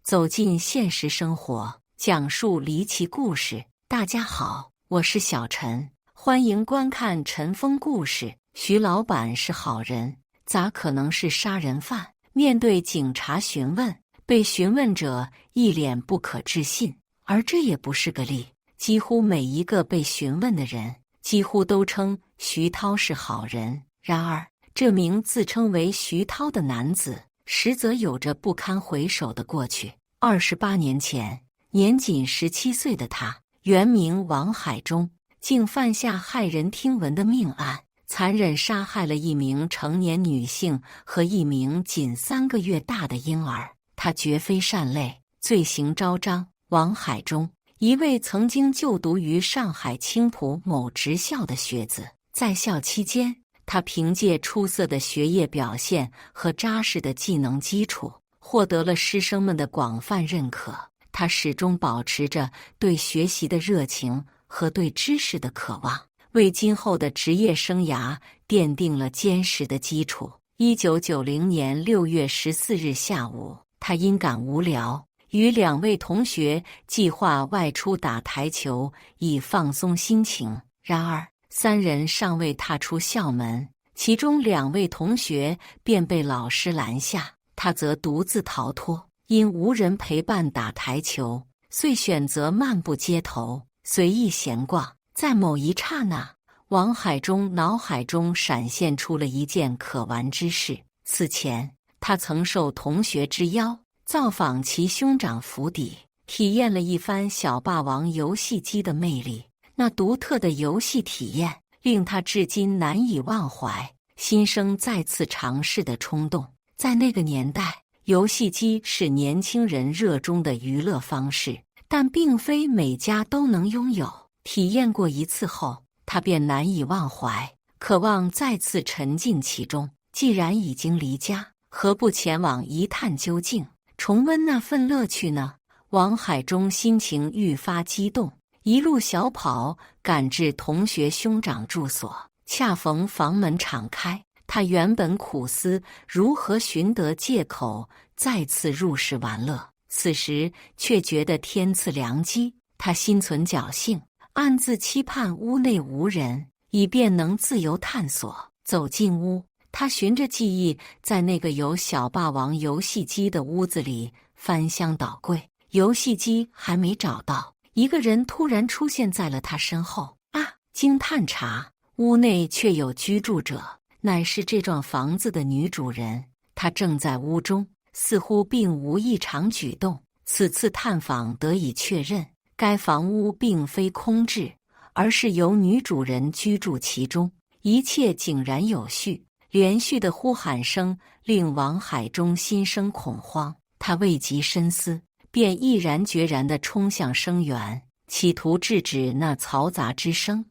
走进现实生活，讲述离奇故事。大家好，我是小陈，欢迎观看陈峰故事。徐老板是好人，咋可能是杀人犯？面对警察询问，被询问者一脸不可置信。而这也不是个例，几乎每一个被询问的人，几乎都称徐涛是好人。然而，这名自称为徐涛的男子，实则有着不堪回首的过去。28年前，年仅17岁的他，原名王海忠，竟犯下骇人听闻的命案，残忍杀害了一名成年女性和一名仅3个月大的婴儿。他绝非善类，罪行昭彰。王海忠，一位曾经就读于上海青浦某职校的学子，在校期间，他凭借出色的学业表现和扎实的技能基础，获得了师生们的广泛认可。他始终保持着对学习的热情和对知识的渴望，为今后的职业生涯奠定了坚实的基础。1990年6月14日下午，他因感无聊，与2位同学计划外出打台球，以放松心情。然而，3人尚未踏出校门，其中2位同学便被老师拦下，他则独自逃脱。因无人陪伴打台球，遂选择漫步街头，随意闲逛。在某一刹那，王海忠脑海中闪现出了一件可玩之事。此前，他曾受同学之邀，造访其兄长府邸，体验了一番小霸王游戏机的魅力。那独特的游戏体验令他至今难以忘怀，心生再次尝试的冲动。在那个年代，游戏机是年轻人热衷的娱乐方式，但并非每家都能拥有。体验过一次后，他便难以忘怀，渴望再次沉浸其中。既然已经离家，何不前往一探究竟，重温那份乐趣呢？王海忠心情愈发激动，一路小跑赶至同学兄长住所，恰逢房门敞开。他原本苦思如何寻得借口再次入室玩乐，此时却觉得天赐良机。他心存侥幸，暗自期盼屋内无人，以便能自由探索。走进屋，他循着记忆，在那个有小霸王游戏机的屋子里翻箱倒柜。游戏机还没找到，一个人突然出现在了他身后。经探查，屋内却有居住者，乃是这幢房子的女主人。她正在屋中，似乎并无异常举动。此次探访得以确认，该房屋并非空置，而是由女主人居住其中，一切井然有序。连续的呼喊声令王海忠心生恐慌，他未及深思，便毅然决然地冲向声源，企图制止那嘈杂之声。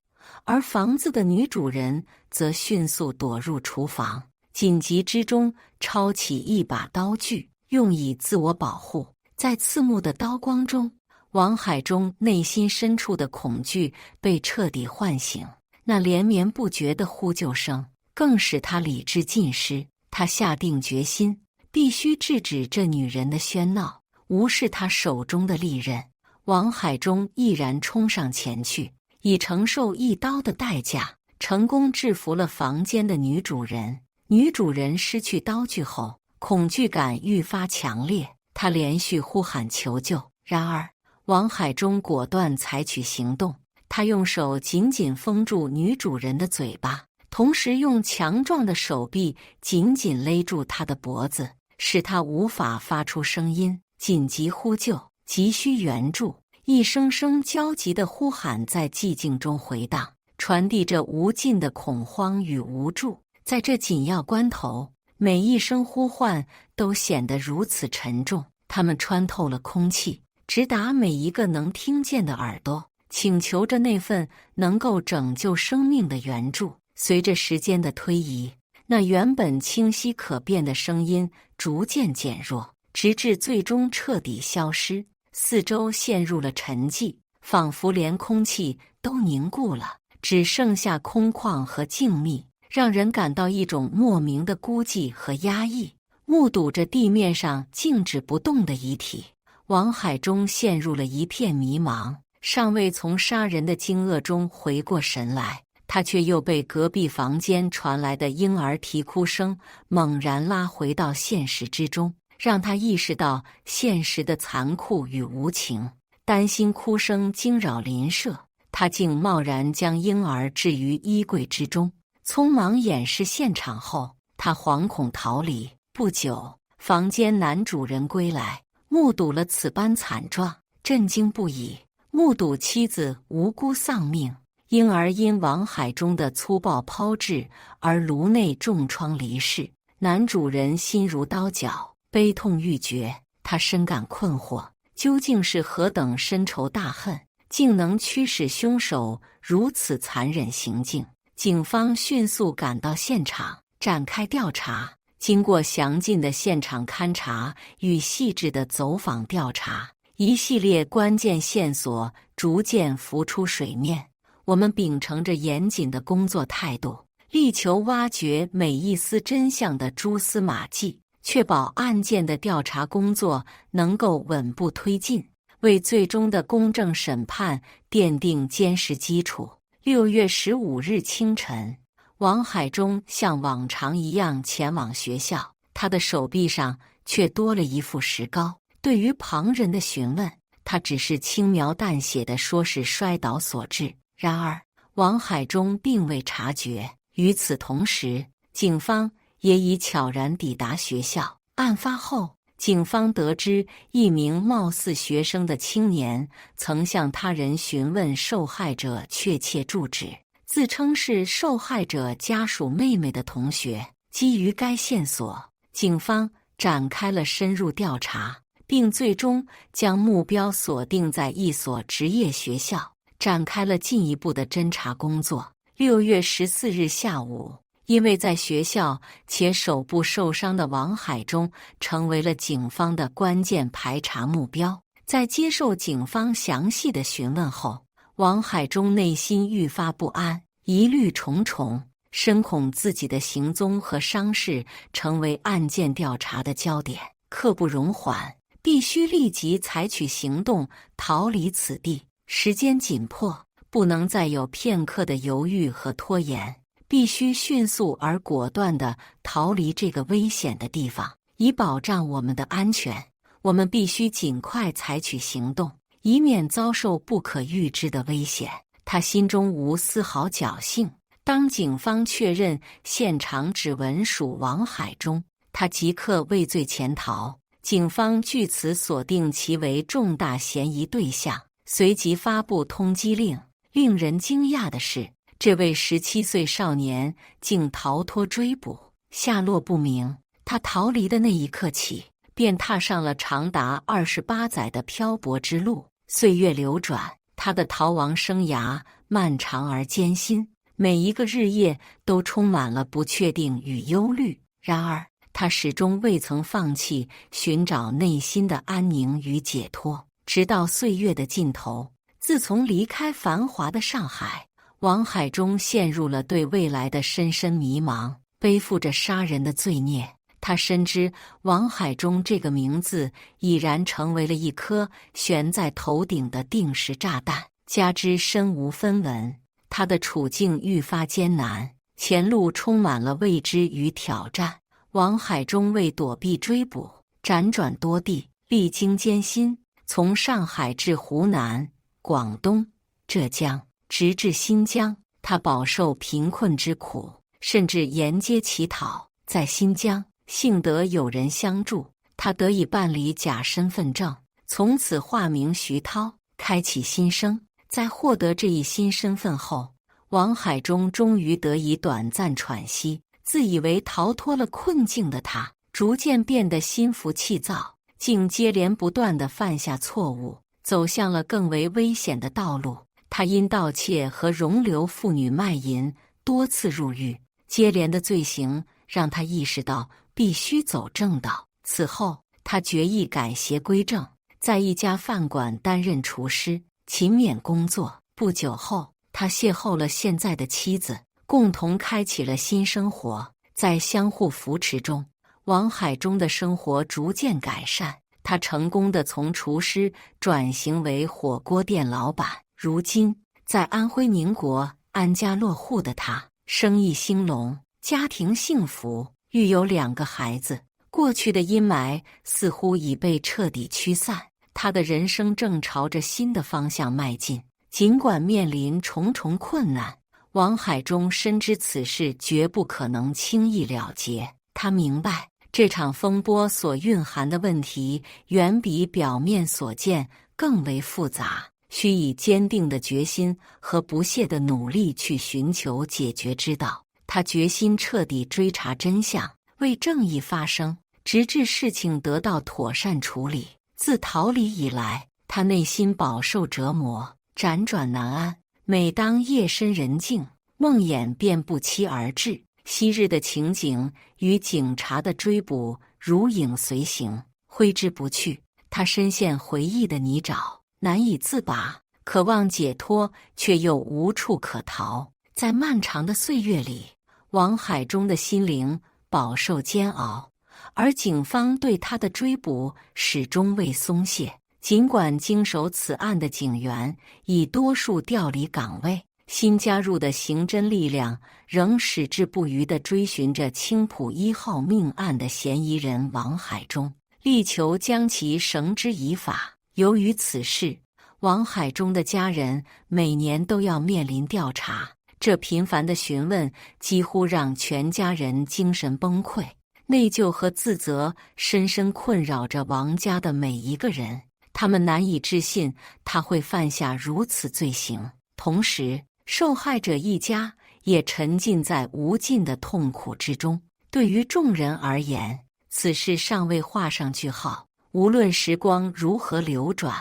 而房子的女主人则迅速躲入厨房，紧急之中抄起一把刀具，用以自我保护。在刺目的刀光中，王海忠内心深处的恐惧被彻底唤醒，那连绵不绝的呼救声更使他理智尽失。他下定决心，必须制止这女人的喧闹，无视她手中的利刃。王海忠毅然冲上前去，以承受一刀的代价，成功制服了房间的女主人。女主人失去刀具后，恐惧感愈发强烈，她连续呼喊求救。然而，王海忠果断采取行动，他用手紧紧封住女主人的嘴巴，同时用强壮的手臂紧紧勒住她的脖子，使她无法发出声音。紧急呼救，急需援助！一声声焦急的呼喊在寂静中回荡，传递着无尽的恐慌与无助。在这紧要关头，每一声呼唤都显得如此沉重，它们穿透了空气，直达每一个能听见的耳朵，请求着那份能够拯救生命的援助。随着时间的推移，那原本清晰可辨的声音逐渐减弱，直至最终彻底消失。四周陷入了沉寂，仿佛连空气都凝固了，只剩下空旷和静谧，让人感到一种莫名的孤寂和压抑。目睹着地面上静止不动的遗体，王海忠陷入了一片迷茫，尚未从杀人的惊愕中回过神来，他却又被隔壁房间传来的婴儿啼哭声猛然拉回到现实之中，让他意识到现实的残酷与无情。担心哭声惊扰邻舍，他竟贸然将婴儿置于衣柜之中，匆忙掩饰现场后，他惶恐逃离。不久，房间男主人归来，目睹了此般惨状，震惊不已，目睹妻子无辜丧命，婴儿因王海忠的粗暴抛掷而颅内重创离世，男主人心如刀绞，悲痛欲绝。他深感困惑，究竟是何等深仇大恨，竟能驱使凶手如此残忍行径？警方迅速赶到现场，展开调查。经过详尽的现场勘查与细致的走访调查，一系列关键线索逐渐浮出水面。我们秉承着严谨的工作态度，力求挖掘每一丝真相的蛛丝马迹，确保案件的调查工作能够稳步推进，为最终的公正审判奠定坚实基础。6月15日清晨，王海忠像往常一样前往学校，他的手臂上却多了一副石膏。对于旁人的询问，他只是轻描淡写地说是摔倒所致。然而，王海忠并未察觉。与此同时，警方也已悄然抵达学校。案发后，警方得知一名貌似学生的青年曾向他人询问受害者确切住址，自称是受害者家属妹妹的同学。基于该线索，警方展开了深入调查，并最终将目标锁定在一所职业学校，展开了进一步的侦查工作。6月14日下午，因为在学校且手部受伤的王海忠成为了警方的关键排查目标。在接受警方详细的询问后，王海忠内心愈发不安，疑虑重重，深恐自己的行踪和伤势成为案件调查的焦点，刻不容缓，必须立即采取行动，逃离此地。时间紧迫，不能再有片刻的犹豫和拖延，必须迅速而果断地逃离这个危险的地方，以保障我们的安全。我们必须尽快采取行动，以免遭受不可预知的危险。他心中无丝毫侥幸。当警方确认现场指纹属王海忠，他即刻畏罪潜逃。警方据此锁定其为重大嫌疑对象，随即发布通缉令。令人惊讶的是，这位17岁少年竟逃脱追捕，下落不明。他逃离的那一刻起，便踏上了长达28载的漂泊之路。岁月流转，他的逃亡生涯漫长而艰辛，每一个日夜都充满了不确定与忧虑。然而，他始终未曾放弃寻找内心的安宁与解脱，直到岁月的尽头。自从离开繁华的上海，王海忠陷入了对未来的深深迷茫，背负着杀人的罪孽。他深知王海忠这个名字已然成为了一颗悬在头顶的定时炸弹，加之身无分文，他的处境愈发艰难，前路充满了未知与挑战。王海忠为躲避追捕，辗转多地，历经艰辛，从上海至湖南、广东、浙江，直至新疆，他饱受贫困之苦，甚至沿街乞讨。在新疆，幸得有人相助，他得以办理假身份证，从此化名徐涛，开启新生。在获得这一新身份后，王海忠终于得以短暂喘息。自以为逃脱了困境的他，逐渐变得心浮气躁，竟接连不断地犯下错误，走向了更为危险的道路。他因盗窃和容留妇女卖淫多次入狱，接连的罪行让他意识到必须走正道。此后，他决意改邪归正，在一家饭馆担任厨师，勤勉工作。不久后，他邂逅了现在的妻子，共同开启了新生活。在相互扶持中，王海忠的生活逐渐改善。他成功地从厨师转型为火锅店老板。如今，在安徽宁国安家落户的他，生意兴隆，家庭幸福，育有2个孩子。过去的阴霾似乎已被彻底驱散，他的人生正朝着新的方向迈进。尽管面临重重困难，王海中深知此事绝不可能轻易了结。他明白，这场风波所蕴含的问题远比表面所见更为复杂，需以坚定的决心和不懈的努力去寻求解决之道。他决心彻底追查真相，为正义发声，直至事情得到妥善处理。自逃离以来，他内心饱受折磨，辗转难安。每当夜深人静，梦魇便不期而至。昔日的情景与警察的追捕如影随形，挥之不去。他深陷回忆的泥沼，难以自拔，渴望解脱，却又无处可逃。在漫长的岁月里，王海中的心灵饱受煎熬，而警方对他的追捕始终未松懈。尽管经手此案的警员已多数调离岗位，新加入的刑侦力量仍矢志不渝地追寻着青浦1号命案的嫌疑人王海中，力求将其绳之以法。由于此事，王海中的家人每年都要面临调查，这频繁的询问几乎让全家人精神崩溃。内疚和自责深深困扰着王家的每一个人，他们难以置信他会犯下如此罪行。同时，受害者一家也沉浸在无尽的痛苦之中。对于众人而言，此事尚未画上句号。无论时光如何流转，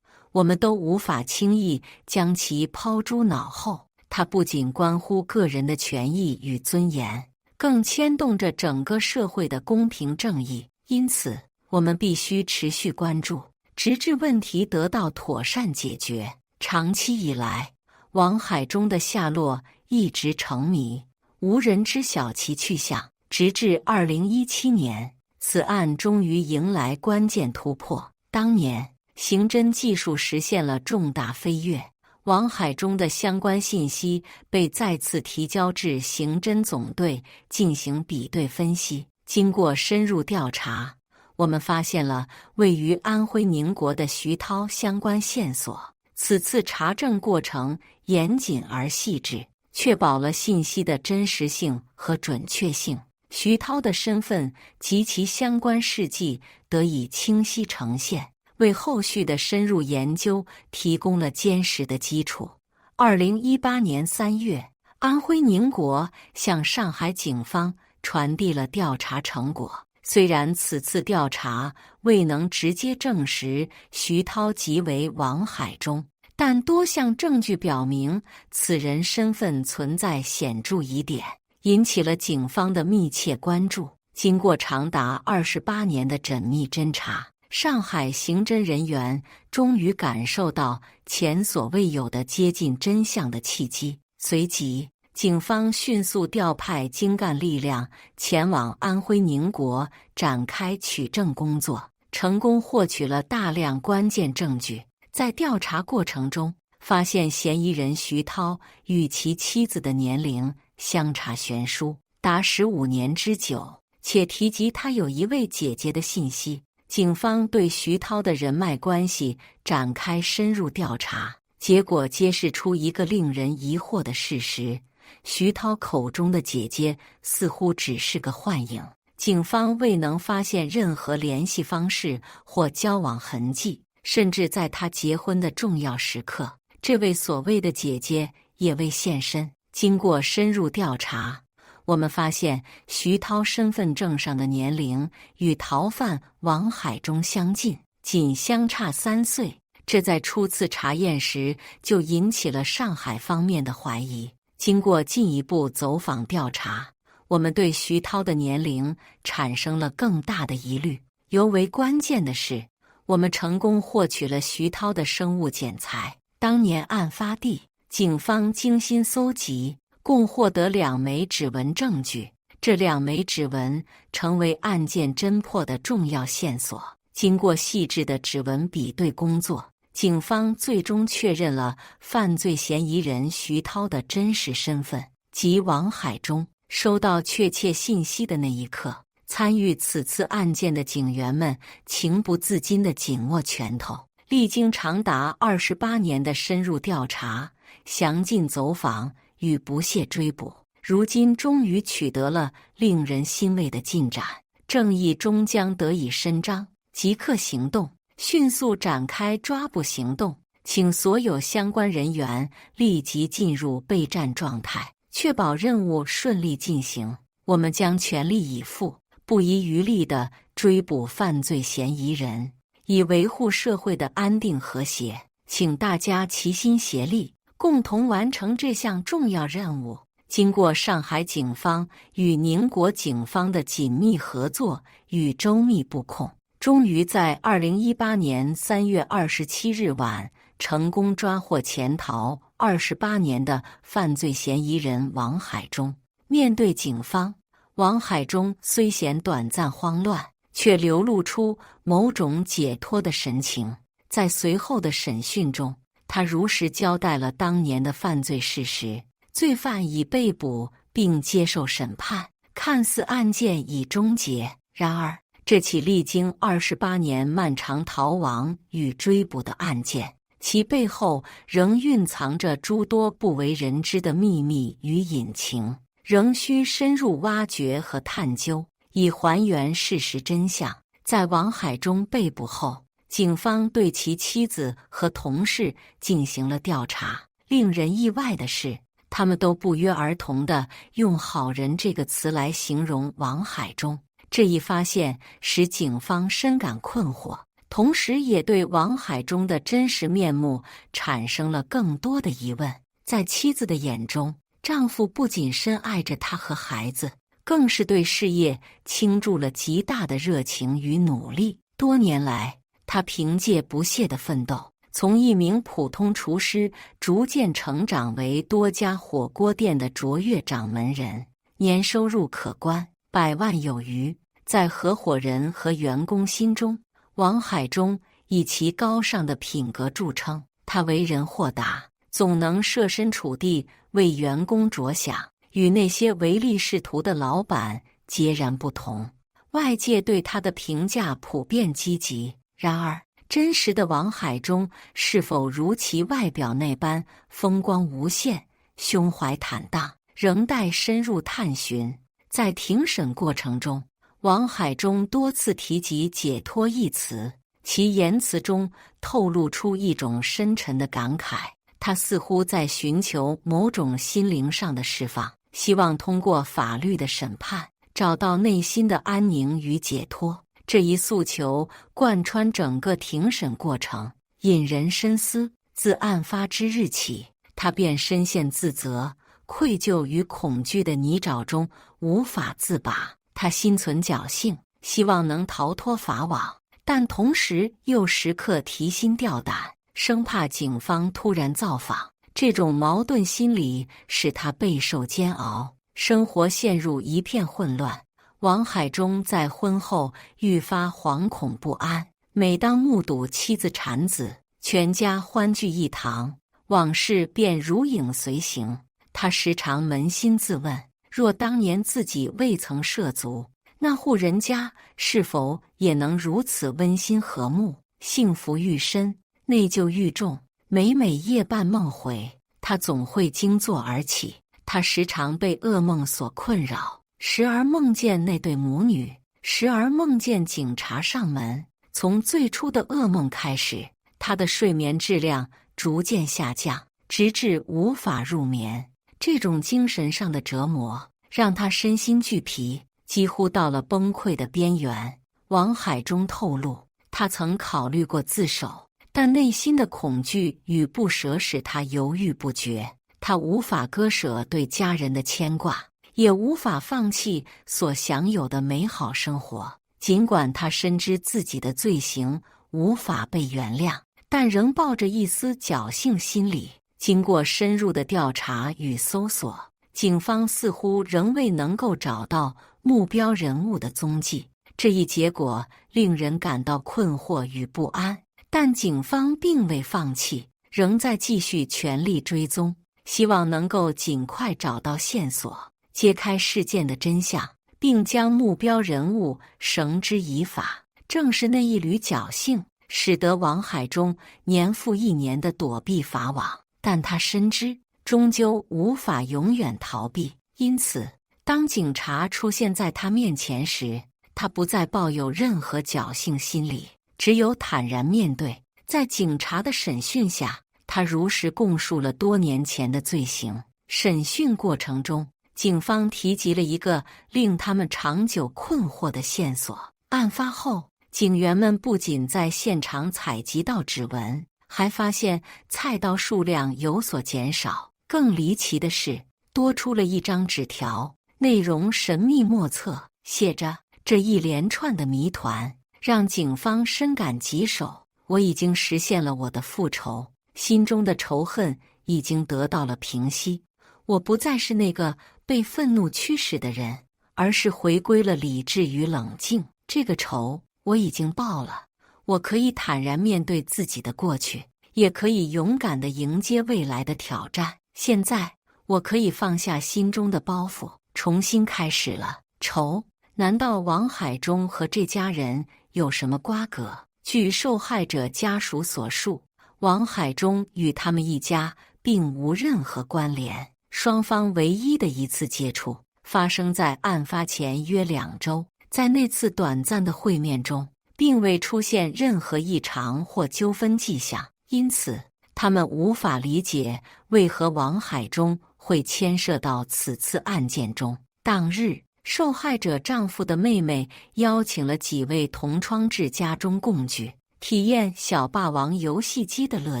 我们都无法轻易将其抛诸脑后。它不仅关乎个人的权益与尊严，更牵动着整个社会的公平正义。因此，我们必须持续关注，直至问题得到妥善解决。长期以来，王海中的下落一直成谜，无人知晓其去向。直至2017年，此案终于迎来关键突破。当年，刑侦技术实现了重大飞跃，王海中的相关信息被再次提交至刑侦总队进行比对分析。经过深入调查，我们发现了位于安徽宁国的徐涛相关线索。此次查证过程严谨而细致，确保了信息的真实性和准确性。徐涛的身份及其相关事迹得以清晰呈现，为后续的深入研究提供了坚实的基础。2018年3月，安徽宁国向上海警方传递了调查成果。虽然此次调查未能直接证实徐涛即为王海中，但多项证据表明此人身份存在显著疑点，引起了警方的密切关注。经过长达28年的缜密侦查，上海刑侦人员终于感受到前所未有的接近真相的契机。随即，警方迅速调派精干力量前往安徽宁国展开取证工作，成功获取了大量关键证据。在调查过程中，发现嫌疑人徐涛与其妻子的年龄相差悬殊，达15年之久，且提及他有一位姐姐的信息。警方对徐涛的人脉关系展开深入调查，结果揭示出一个令人疑惑的事实：徐涛口中的姐姐似乎只是个幻影。警方未能发现任何联系方式或交往痕迹，甚至在他结婚的重要时刻，这位所谓的姐姐也未现身。经过深入调查，我们发现徐涛身份证上的年龄与逃犯王海中相近，仅相差3岁。这在初次查验时就引起了上海方面的怀疑。经过进一步走访调查，我们对徐涛的年龄产生了更大的疑虑。尤为关键的是，我们成功获取了徐涛的生物检材。当年案发地，警方精心搜集，共获得2枚指纹证据。这2枚指纹成为案件侦破的重要线索。经过细致的指纹比对工作，警方最终确认了犯罪嫌疑人徐涛的真实身份，即王海忠。收到确切信息的那一刻，参与此次案件的警员们情不自禁地紧握拳头。历经长达28年的深入调查、详尽走访与不懈追捕，如今终于取得了令人欣慰的进展，正义终将得以伸张。即刻行动，迅速展开抓捕行动，请所有相关人员立即进入备战状态，确保任务顺利进行。我们将全力以赴，不遗余力地追捕犯罪嫌疑人，以维护社会的安定和谐。请大家齐心协力，共同完成这项重要任务。经过上海警方与宁国警方的紧密合作与周密布控，终于在2018年3月27日晚成功抓获潜逃28年的犯罪嫌疑人王海忠。面对警方，王海忠虽显短暂慌乱，却流露出某种解脱的神情。在随后的审讯中，他如实交代了当年的犯罪事实，罪犯已被捕并接受审判，看似案件已终结。然而，这起历经28年漫长逃亡与追捕的案件，其背后仍蕴藏着诸多不为人知的秘密与隐情，仍需深入挖掘和探究，以还原事实真相。在王海忠被捕后，警方对其妻子和同事进行了调查。令人意外的是，他们都不约而同地用"好人"这个词来形容王海忠。这一发现使警方深感困惑，同时也对王海忠的真实面目产生了更多的疑问。在妻子的眼中，丈夫不仅深爱着她和孩子，更是对事业倾注了极大的热情与努力。多年来，他凭借不懈的奋斗，从一名普通厨师逐渐成长为多家火锅店的卓越掌门人，年收入可观，100万有余。在合伙人和员工心中，王海忠以其高尚的品格著称。他为人豁达，总能设身处地为员工着想，与那些唯利是图的老板截然不同。外界对他的评价普遍积极。然而，真实的王海忠是否如其外表那般风光无限、胸怀坦荡，仍待深入探寻。在庭审过程中，王海忠多次提及解脱一词，其言辞中透露出一种深沉的感慨。他似乎在寻求某种心灵上的释放，希望通过法律的审判，找到内心的安宁与解脱。这一诉求贯穿整个庭审过程，引人深思。自案发之日起，他便深陷自责、愧疚与恐惧的泥沼中无法自拔。他心存侥幸，希望能逃脱法网，但同时又时刻提心吊胆，生怕警方突然造访。这种矛盾心理使他备受煎熬，生活陷入一片混乱。王海忠在婚后愈发惶恐不安，每当目睹妻子产子，全家欢聚一堂，往事便如影随形。他时常扪心自问，若当年自己未曾涉足，那户人家是否也能如此温馨和睦？幸福愈深，内疚愈重。每每夜半梦回，他总会惊坐而起。他时常被噩梦所困扰，时而梦见那对母女，时而梦见警察上门。从最初的噩梦开始，他的睡眠质量逐渐下降，直至无法入眠。这种精神上的折磨让他身心俱疲，几乎到了崩溃的边缘。王海忠透露，他曾考虑过自首，但内心的恐惧与不舍使他犹豫不决。他无法割舍对家人的牵挂，也无法放弃所享有的美好生活。尽管他深知自己的罪行无法被原谅，但仍抱着一丝侥幸心理。经过深入的调查与搜索，警方似乎仍未能够找到目标人物的踪迹。这一结果令人感到困惑与不安，但警方并未放弃，仍在继续全力追踪，希望能够尽快找到线索，揭开事件的真相，并将目标人物绳之以法。正是那一缕侥幸，使得王海中年复一年地躲避法网，但他深知终究无法永远逃避，因此当警察出现在他面前时，他不再抱有任何侥幸心理，只有坦然面对。在警察的审讯下，他如实供述了多年前的罪行。审讯过程中，警方提及了一个令他们长久困惑的线索。案发后，警员们不仅在现场采集到指纹，还发现菜刀数量有所减少。更离奇的是，多出了一张纸条，内容神秘莫测，写着这一连串的谜团让警方深感棘手。我已经实现了我的复仇，心中的仇恨已经得到了平息。我不再是那个被愤怒驱使的人，而是回归了理智与冷静。这个仇我已经报了，我可以坦然面对自己的过去，也可以勇敢地迎接未来的挑战。现在，我可以放下心中的包袱，重新开始了。仇？难道王海中和这家人有什么瓜葛？据受害者家属所述，王海中与他们一家并无任何关联，双方唯一的一次接触发生在案发前约2周。在那次短暂的会面中，并未出现任何异常或纠纷迹象，因此他们无法理解为何王海中会牵涉到此次案件中。当日，受害者丈夫的妹妹邀请了几位同窗至家中共聚，体验小霸王游戏机的乐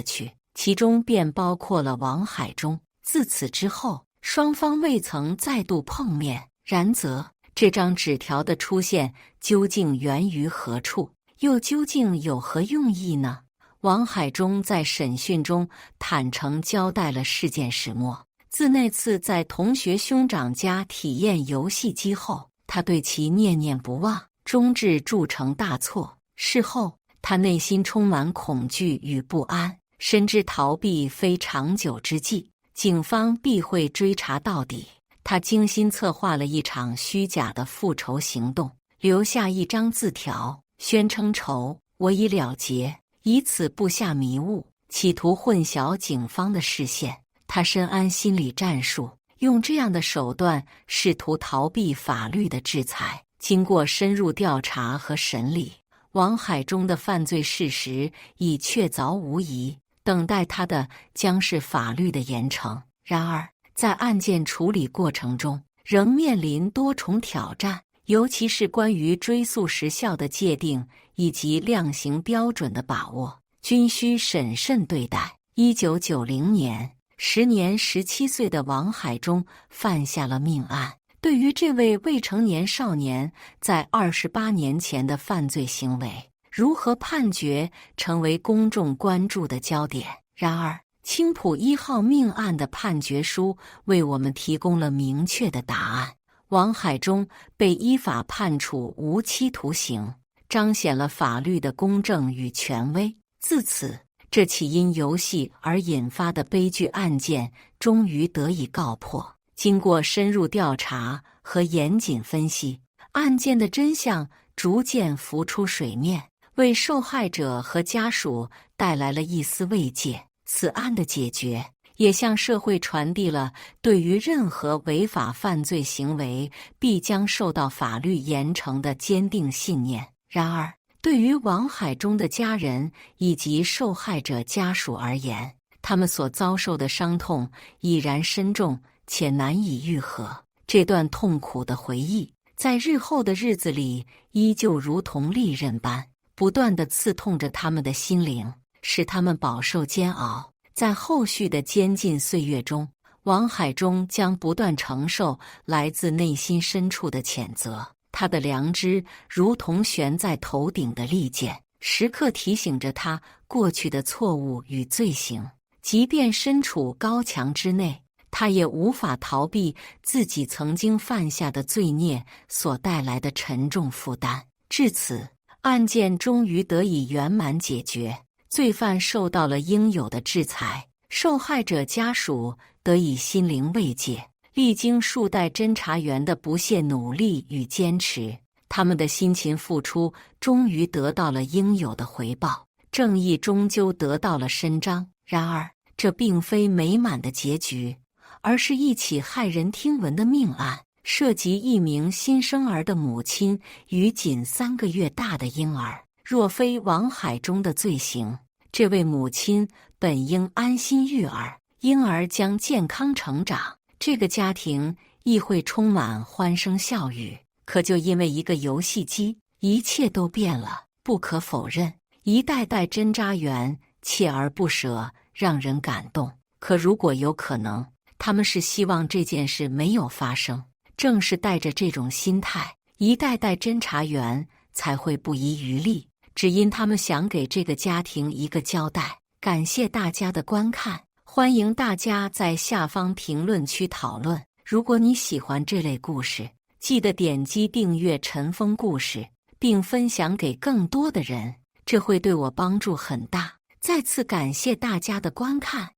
趣，其中便包括了王海中。自此之后，双方未曾再度碰面。然则，这张纸条的出现究竟源于何处，又究竟有何用意呢？王海中在审讯中坦诚交代了事件始末。自那次在同学兄长家体验游戏机后，他对其念念不忘，终至铸成大错。事后，他内心充满恐惧与不安，深知逃避非长久之计，警方必会追查到底。他精心策划了一场虚假的复仇行动，留下一张字条，宣称仇我已了结，以此布下迷雾，企图混淆警方的视线。他深谙心理战术，用这样的手段试图逃避法律的制裁。经过深入调查和审理，王海中的犯罪事实已确凿无疑，等待他的将是法律的严惩。然而，在案件处理过程中，仍面临多重挑战，尤其是关于追诉时效的界定以及量刑标准的把握，均需审慎对待。1990年，时年17岁的王海中犯下了命案。对于这位未成年少年在28年前的犯罪行为，如何判决成为公众关注的焦点。然而，青浦1号命案的判决书为我们提供了明确的答案。王海中被依法判处无期徒刑，彰显了法律的公正与权威。自此，这起因游戏而引发的悲剧案件终于得以告破。经过深入调查和严谨分析，案件的真相逐渐浮出水面，为受害者和家属带来了一丝慰藉。此案的解决也向社会传递了对于任何违法犯罪行为必将受到法律严惩的坚定信念。然而，对于王海中的家人以及受害者家属而言，他们所遭受的伤痛已然深重且难以愈合。这段痛苦的回忆，在日后的日子里依旧如同利刃般，不断地刺痛着他们的心灵，使他们饱受煎熬。在后续的监禁岁月中，王海中将不断承受来自内心深处的谴责。他的良知如同悬在头顶的利剑，时刻提醒着他过去的错误与罪行。即便身处高墙之内，他也无法逃避自己曾经犯下的罪孽所带来的沉重负担。至此，案件终于得以圆满解决，罪犯受到了应有的制裁，受害者家属得以心灵慰藉。历经数代侦查员的不懈努力与坚持，他们的辛勤付出终于得到了应有的回报，正义终究得到了伸张。然而，这并非美满的结局，而是一起骇人听闻的命案，涉及一名新生儿的母亲与仅3个月大的婴儿。若非往海中的罪行，这位母亲本应安心育儿，婴儿将健康成长，这个家庭亦会充满欢声笑语。可就因为一个游戏机，一切都变了。不可否认，一代代侦查员锲而不舍，让人感动。可如果有可能，他们是希望这件事没有发生。正是带着这种心态，一代代侦查员才会不遗余力，只因他们想给这个家庭一个交代。感谢大家的观看，欢迎大家在下方评论区讨论。如果你喜欢这类故事，记得点击订阅陈峰故事，并分享给更多的人，这会对我帮助很大。再次感谢大家的观看。